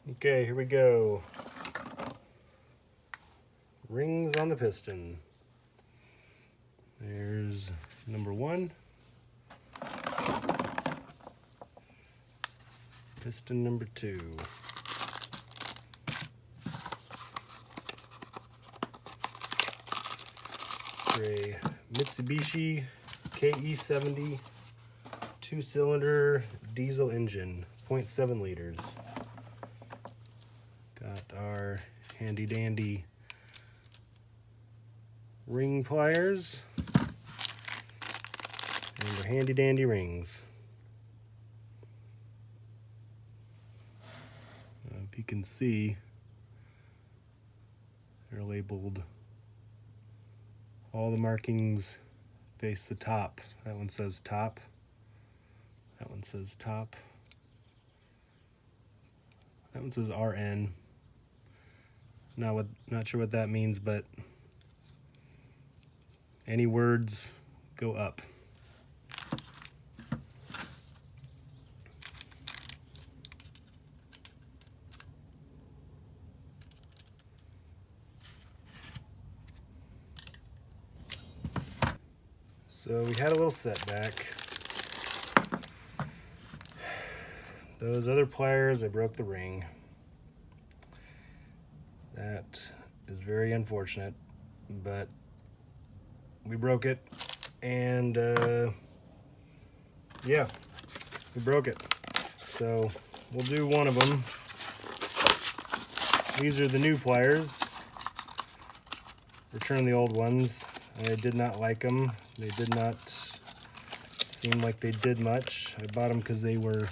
Okay, here we go. Rings on the piston. There's number 1. Piston number 2. For a Mitsubishi KE70 2-cylinder diesel engine, 0.7 liters. Got our handy dandy ring pliers and our handy dandy rings. If you can see, they're labeled, all the markings face the top. That one says top. That one says top. That one says RN. Not sure what that means, but any words go up. So we had a little setback. Those other pliers, I broke the ring. That is very unfortunate, but we broke it, and yeah, we broke it. So we'll do one of them. These are the new pliers. Return the old ones. I did not like them. They did not seem like they did much. I bought them because they were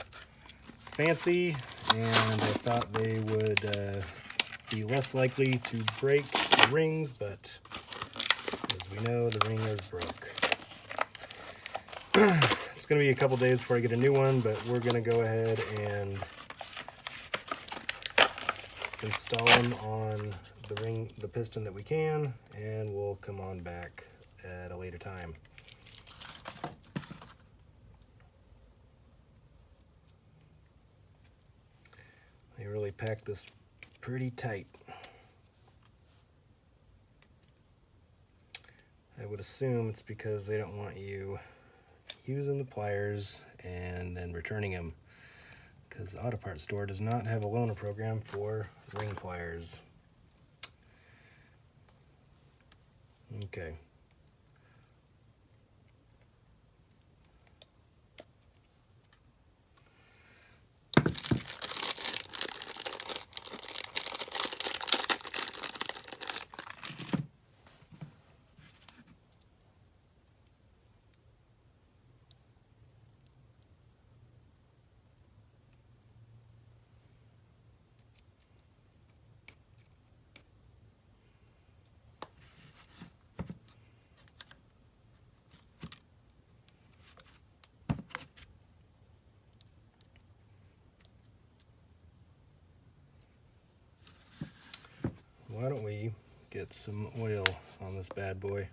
fancy, and I thought they would be less likely to break the rings, but as we know, the ring is broke. It's going to be a couple days before I get a new one, but we're going to go ahead and install them on the piston that we can, and we'll come on back at a later time. They really pack this pretty tight. I would assume it's because they don't want you using the pliers and then returning them, because the auto parts store does not have a loaner program for ring pliers. Okay. Why don't we get some oil on this bad boy?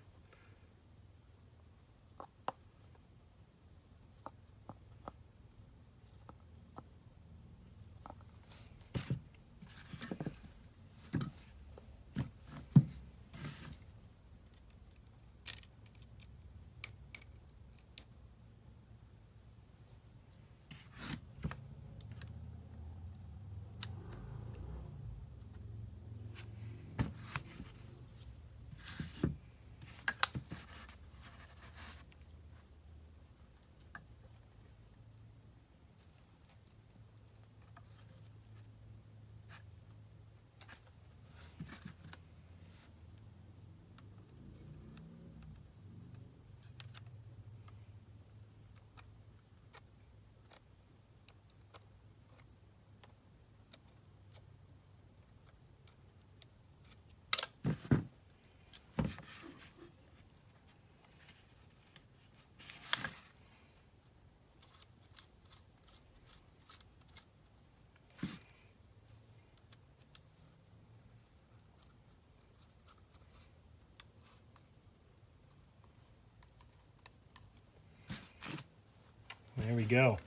There we go.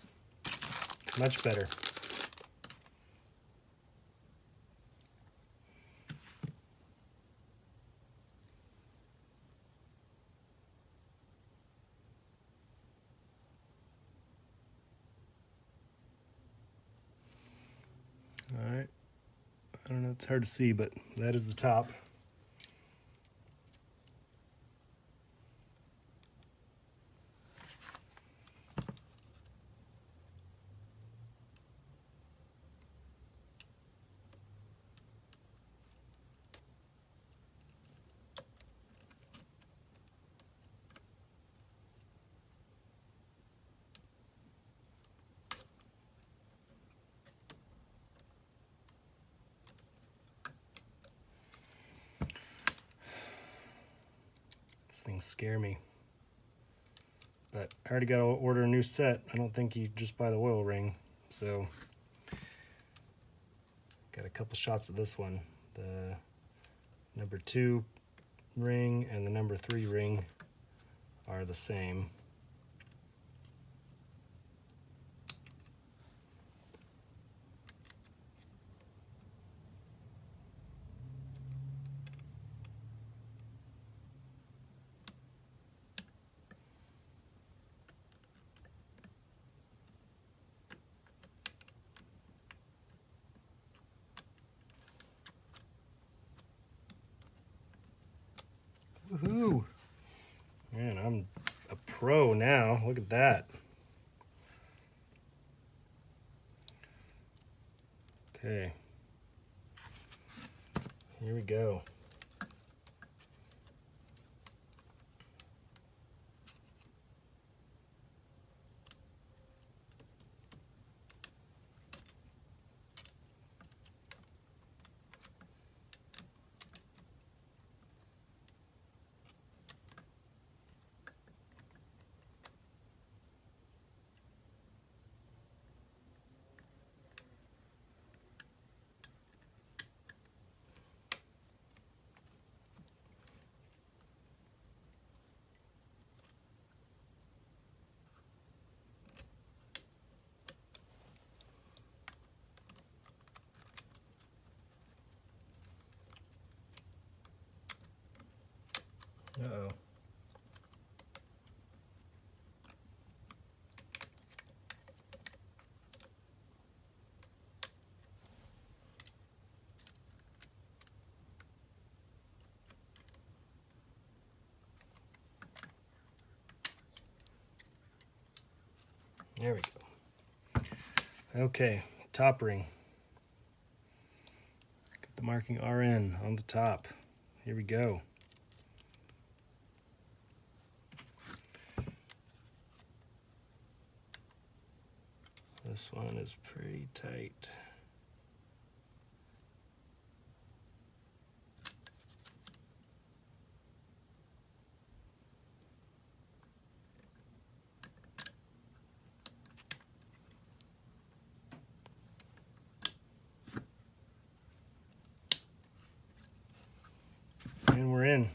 Much better. All right, I don't know, it's hard to see, but that is the top. These things scare me. But I already got to order a new set. I don't think you just buy the oil ring. So, got a couple shots of this one. The number 2 ring and the number 3 ring are the same. Woohoo! Man, I'm a pro now. Look at that. Okay. Here we go. Uh-oh. There we go. Okay, top ring. Got the marking RN on the top. Here we go. This one is pretty tight. And we're in.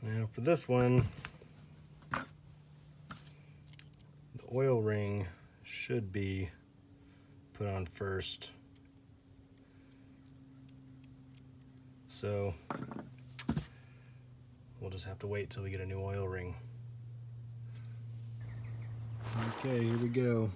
Now for this one, the oil ring should be put on first. So we'll just have to wait till we get a new oil ring. Okay, here we go.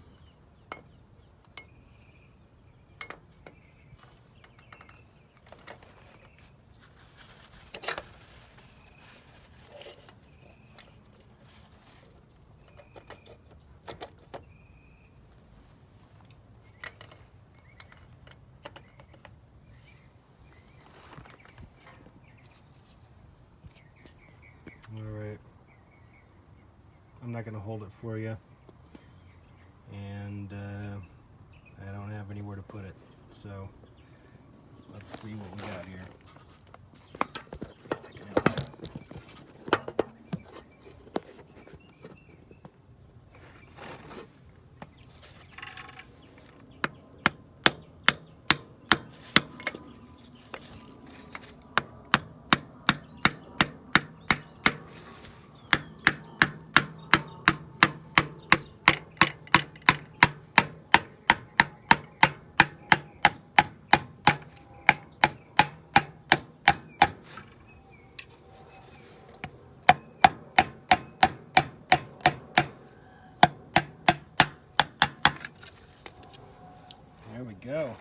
Alright, I'm not going to hold it for you, and I don't have anywhere to put it, so let's see what we got here. Let's see if I can help you. There we go.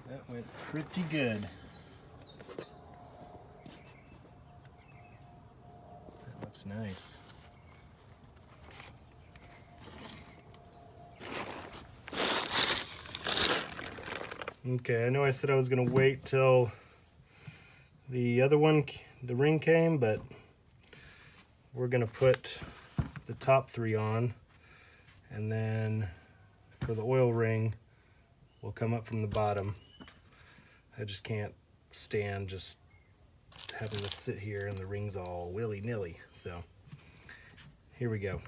That went pretty good. That looks nice. Okay, I know I said I was going to wait till the other one, the ring came, but we're going to put the top 3 on, and then for the oil ring, we'll come up from the bottom. I just can't stand just having to sit here and the ring's all willy-nilly. So here we go.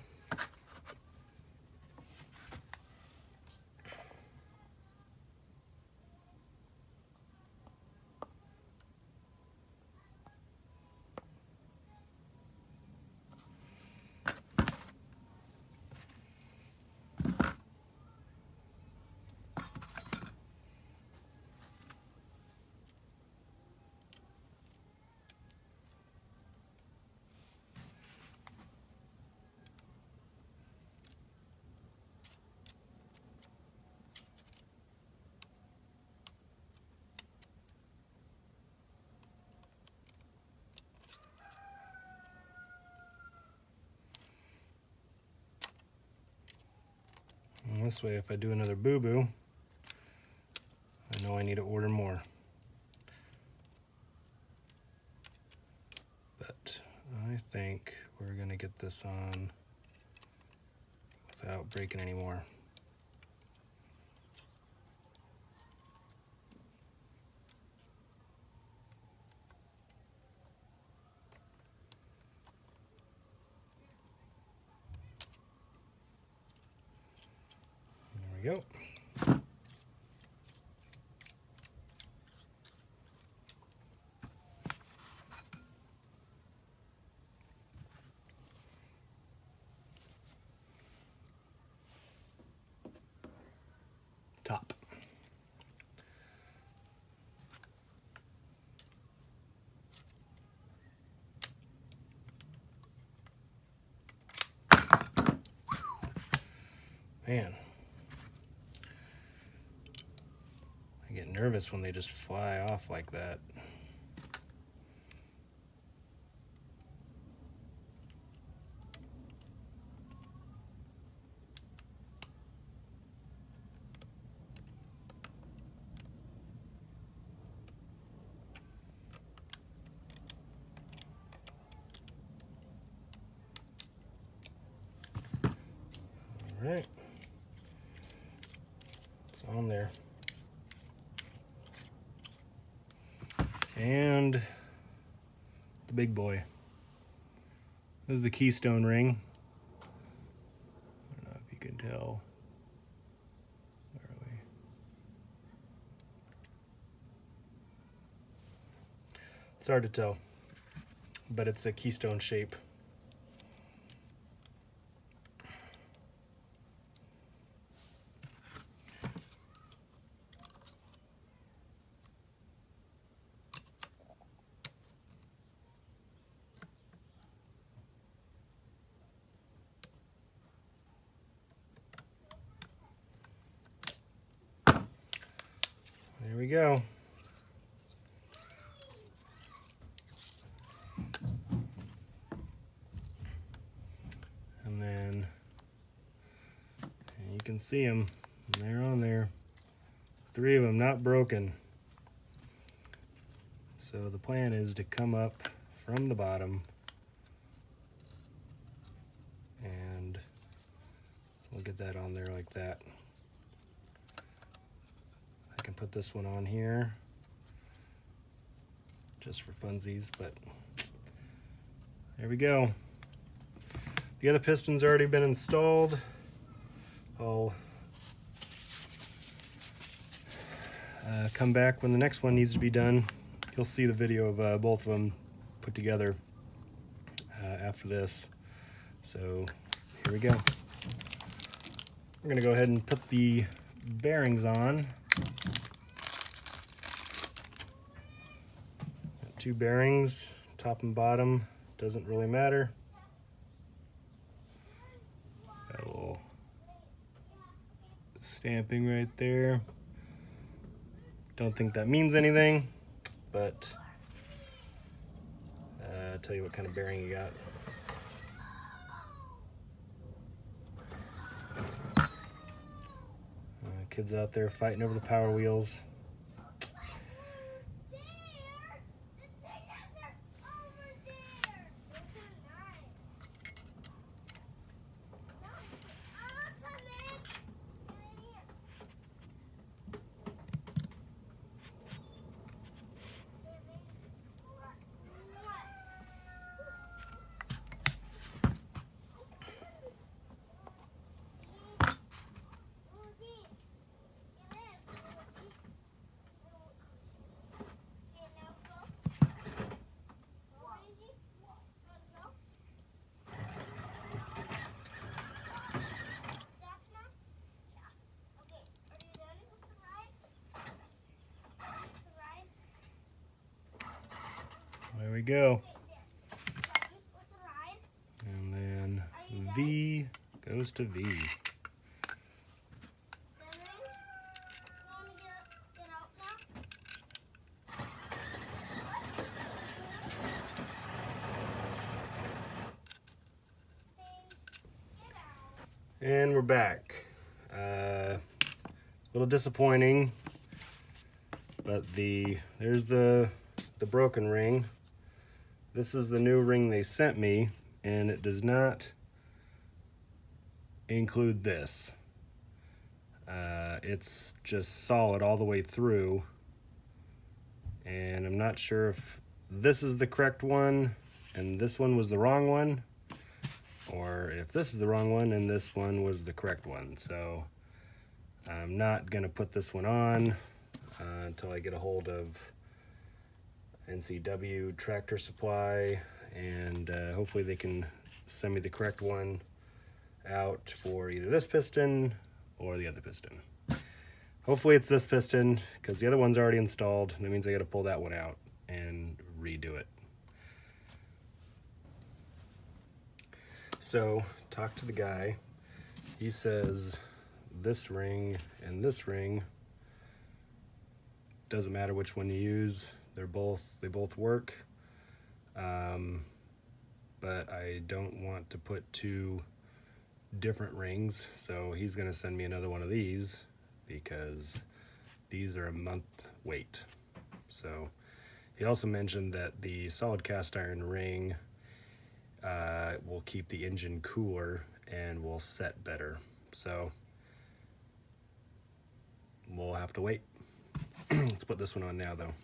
And this way, if I do another boo-boo, I know I need to order more. But I think we're gonna get this on without breaking any more. There we go. Top. Man, I get nervous when they just fly off like that. All right, it's on there. And the big boy. This is the keystone ring. I don't know if you can tell. Where are we? It's hard to tell, but it's a keystone shape. There we go. And then you can see them. They're on there. 3 of them not broken. So the plan is to come up from the bottom and we'll get that on there like that. I can put this one on here just for funsies, but there we go. The other piston's already been installed. I'll come back when the next one needs to be done. You'll see the video of both of them put together after this. So here we go. We're gonna go ahead and put the bearings on. Got 2 bearings, top and bottom, doesn't really matter. Got a little stamping right there. Don't think that means anything, but I'll tell you what kind of bearing you got. Kids out there fighting over the power wheels. There we go. And then V goes to V. And we're back. A little disappointing, but there's the broken ring. This is the new ring they sent me, and it does not include this. It's just solid all the way through, and I'm not sure if this is the correct one and this one was the wrong one, or if this is the wrong one and this one was the correct one. So I'm not gonna put this one on until I get a hold of NCW Tractor Supply, and hopefully they can send me the correct one out for either this piston or the other piston. Hopefully it's this piston, because the other one's already installed. That means I got to pull that one out and redo it. So talk to the guy. He says this ring and this ring, doesn't matter which one you use, they both work, but I don't want to put two different rings, so he's going to send me another one of these because these are a month wait. So he also mentioned that the solid cast iron ring will keep the engine cooler and will set better, so we'll have to wait. Let's put this one on now though.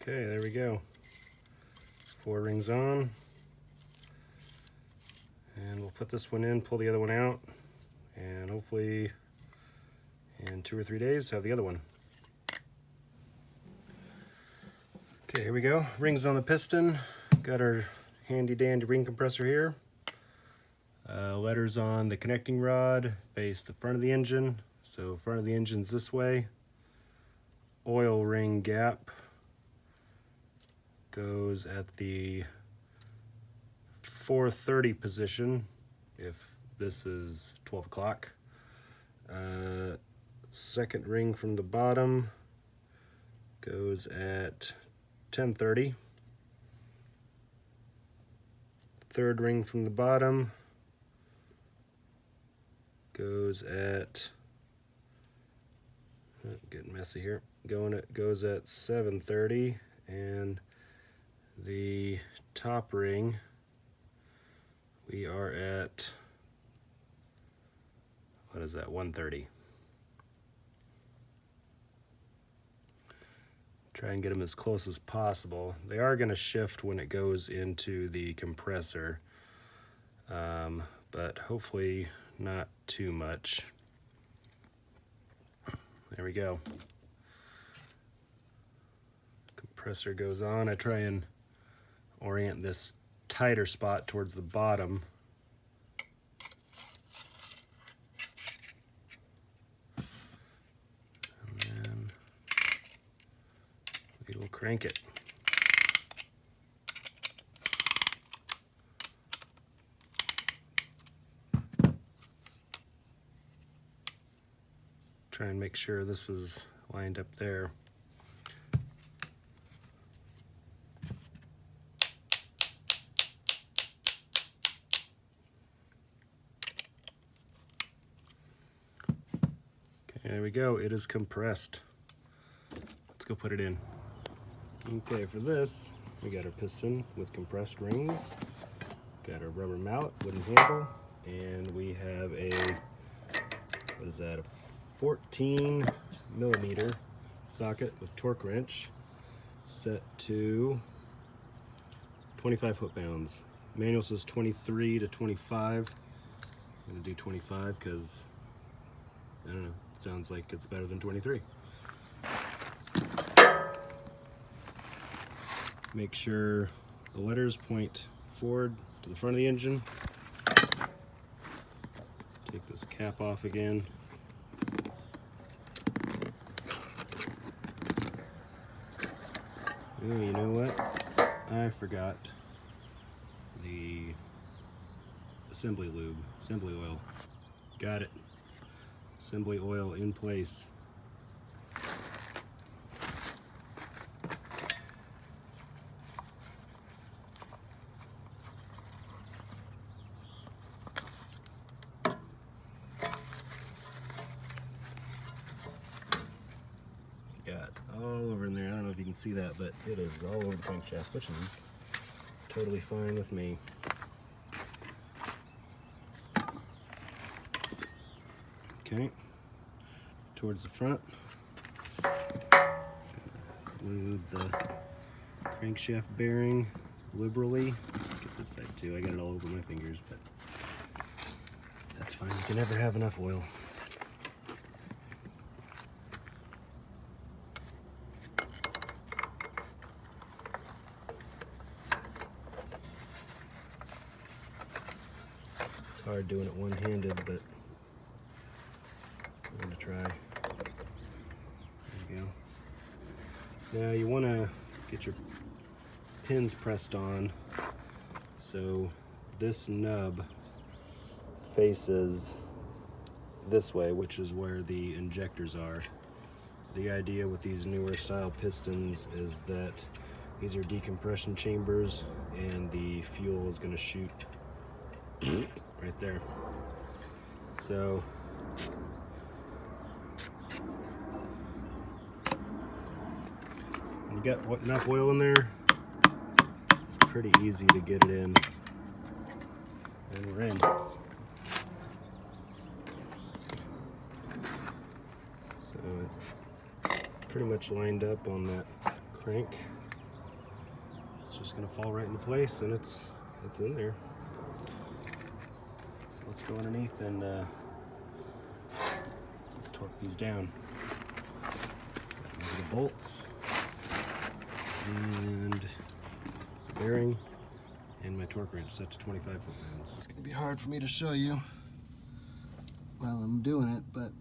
Okay, there we go. 4 rings on. And we'll put this one in, pull the other one out, and hopefully in 2 or 3 days have the other one. Okay, here we go. Rings on the piston. Got our handy dandy ring compressor here. Letters on the connecting rod face the front of the engine. So front of the engine's this way. Oil ring gap goes at the 4:30 position if this is 12 o'clock. Second ring from the bottom goes at 10:30. Third ring from the bottom goes at, getting messy here, goes at 7:30, and the top ring we are at, what is that, 1:30. Try and get them as close as possible. They are going to shift when it goes into the compressor, but hopefully not too much. There we go. Compressor goes on. I try and orient this tighter spot towards the bottom. And then we will crank it. Try and make sure this is lined up there. Okay, there we go. It is compressed. Let's go put it in. Okay, for this, we got our piston with compressed rings, got our rubber mallet, wooden handle, and we have a, what is that, a 14mm socket with torque wrench set to 25 foot-pounds. Manual says 23 to 25. I'm going to do 25 because, I don't know, it sounds like it's better than 23. Make sure the letters point forward to the front of the engine. Take this cap off again. Oh, you know what? I forgot the assembly lube, assembly oil. Got it. Assembly oil in place. Got all over in there. I don't know if you can see that, but it is all over the crankshaft, which is totally fine with me. Okay, towards the front, lube the crankshaft bearing liberally. Get this side too. I got it all over my fingers, but that's fine. You can never have enough oil. It's hard doing it one-handed, but I'm gonna try. There you go. Now you want to get your pins pressed on so this nub faces this way, which is where the injectors are. The idea with these newer style pistons is that these are decompression chambers and the fuel is going to shoot right there. So when you got enough oil in there, it's pretty easy to get it in. And we're in. So it's pretty much lined up on that crank. It's just gonna fall right into place, and it's in there. So let's go underneath and torque these down. Got the bolts and bearing and my torque wrench set to 25 foot-pounds. It's gonna be hard for me to show you while I'm doing it, but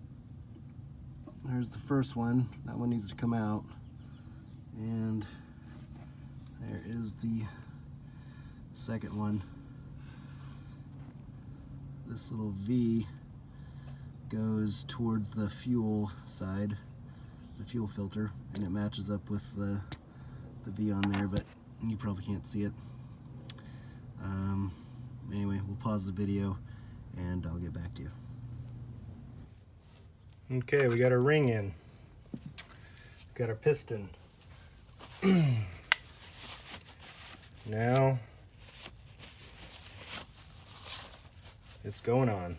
there's the first one. That one needs to come out, and there is the second one. this little V goes towards the fuel side, the fuel filter, and it matches up with the V on there, but you probably can't see it. Anyway, we'll pause the video and I'll get back to you. Okay, we got our ring in. Got our piston. Now it's going on.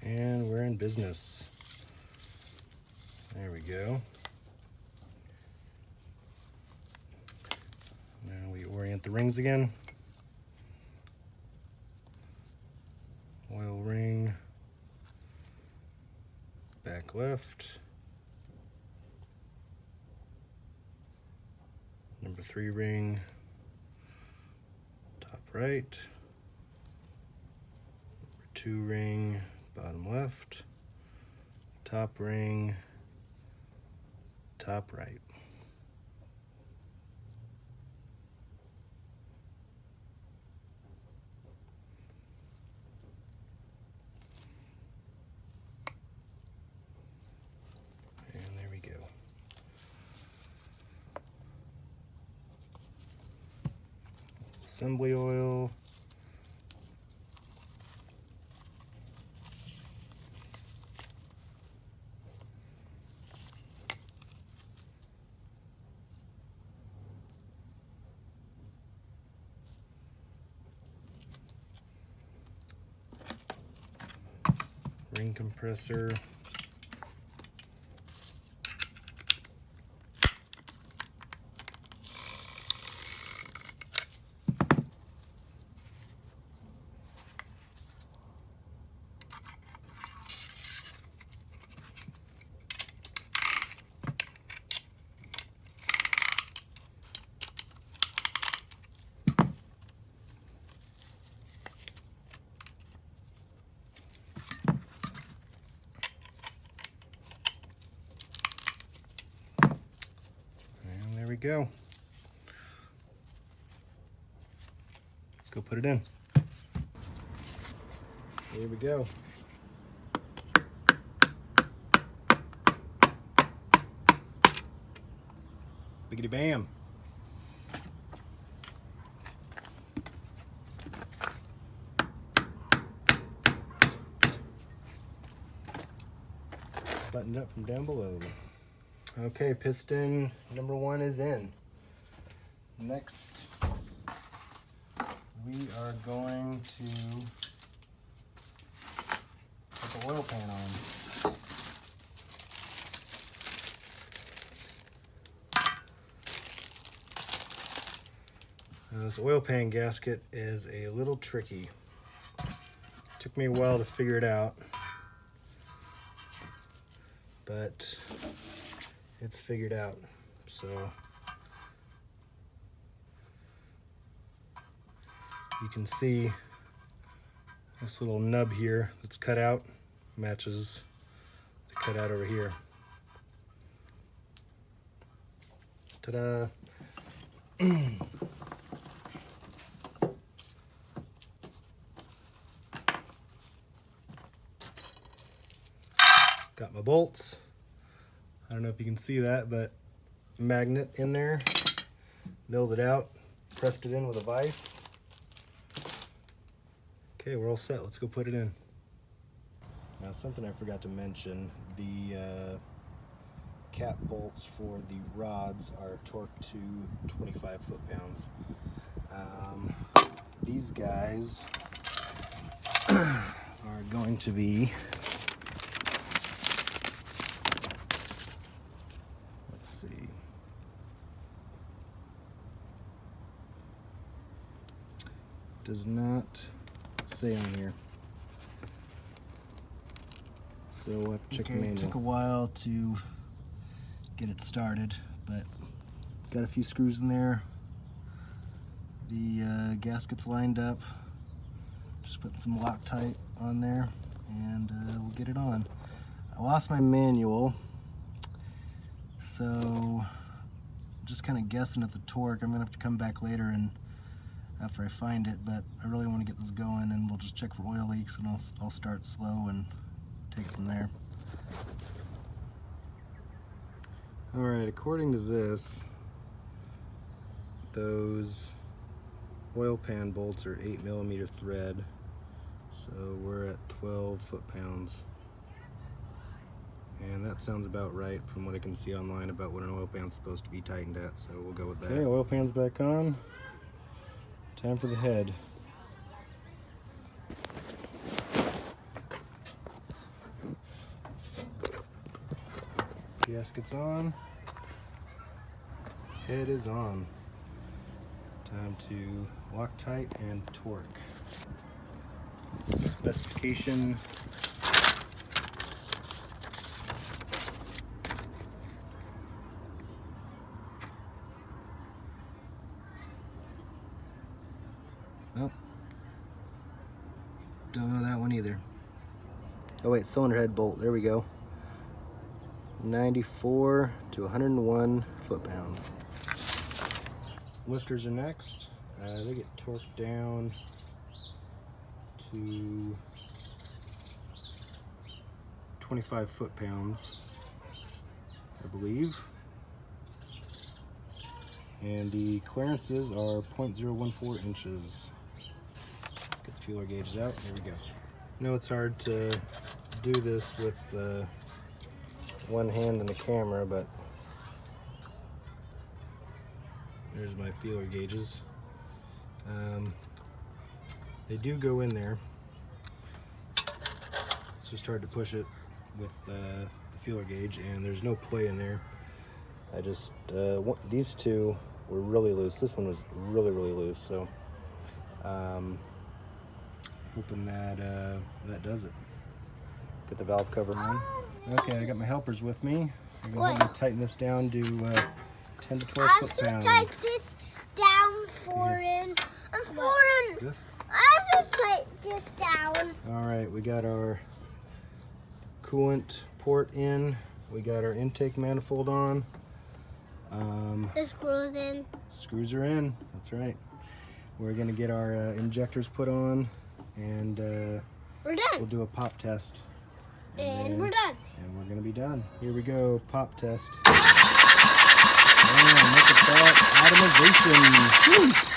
And we're in business. There we go. Now we orient the rings again. Oil ring, back left. Number 3 ring, top right. Number 2 ring, bottom left. Top ring, top right. And there we go. Assembly oil. Ring compressor. We go. Let's go put it in. Here we go. Biggity bam. Buttoned up from down below. Okay, piston number 1 is in. Next, we are going to put the oil pan on. Now, this oil pan gasket is a little tricky. Took me a while to figure it out, but it's figured out. So you can see this little nub here that's cut out matches the cutout over here. Ta-da! my bolts. I don't know if you can see that, but magnet in there. Milled it out, pressed it in with a vise. Okay, we're all set. Let's go put it in. Now, something I forgot to mention, the cap bolts for the rods are torqued to 25 foot-pounds. These guys are going to be, let's see, does not say on here, so we'll have to check the manual. It took a while to get it started, but got a few screws in there. The gasket's lined up. Just putting some Loctite on there, and we'll get it on. I lost my manual, so I'm just kind of guessing at the torque. I'm gonna have to come back later and after I find it, but I really want to get this going, and we'll just check for oil leaks, and I'll start slow and take it from there. Alright, according to this, those oil pan bolts are 8mm thread, so we're at 12 foot-pounds. And that sounds about right from what I can see online about what an oil pan's supposed to be tightened at, so we'll go with that. Okay, oil pan's back on. Time for the head. Gasket's on. Head is on. Time to Loctite and torque. Specification. Oh, don't know that one either. Oh wait, cylinder head bolt, there we go. 94 to 101 foot-pounds. Lifters are next. They get torqued down to 25 foot-pounds, I believe. And the clearances are 0.014 inches. Get the feeler gauges out. There we go. I know it's hard to do this with one hand and the camera, but there's my feeler gauges. They do go in there. It's just hard to push it with the feeler gauge, and there's no play in there. I just these two were really loose. This one was really loose, so hoping that that does it. Get the valve cover on. Okay, I got my helpers with me. They're gonna help me tighten this down to 10 to 12 foot-pounds. I have to tighten this down foreign. I'm foreign. This? I have to tighten this down. All right, we got our coolant port in. We got our intake manifold on. The screws in. Screws are in, that's right. We're gonna get our injectors put on, and we're done. we'll do a pop test. And we're done. And we're gonna be done. Here we go, pop test. And look at that atomization.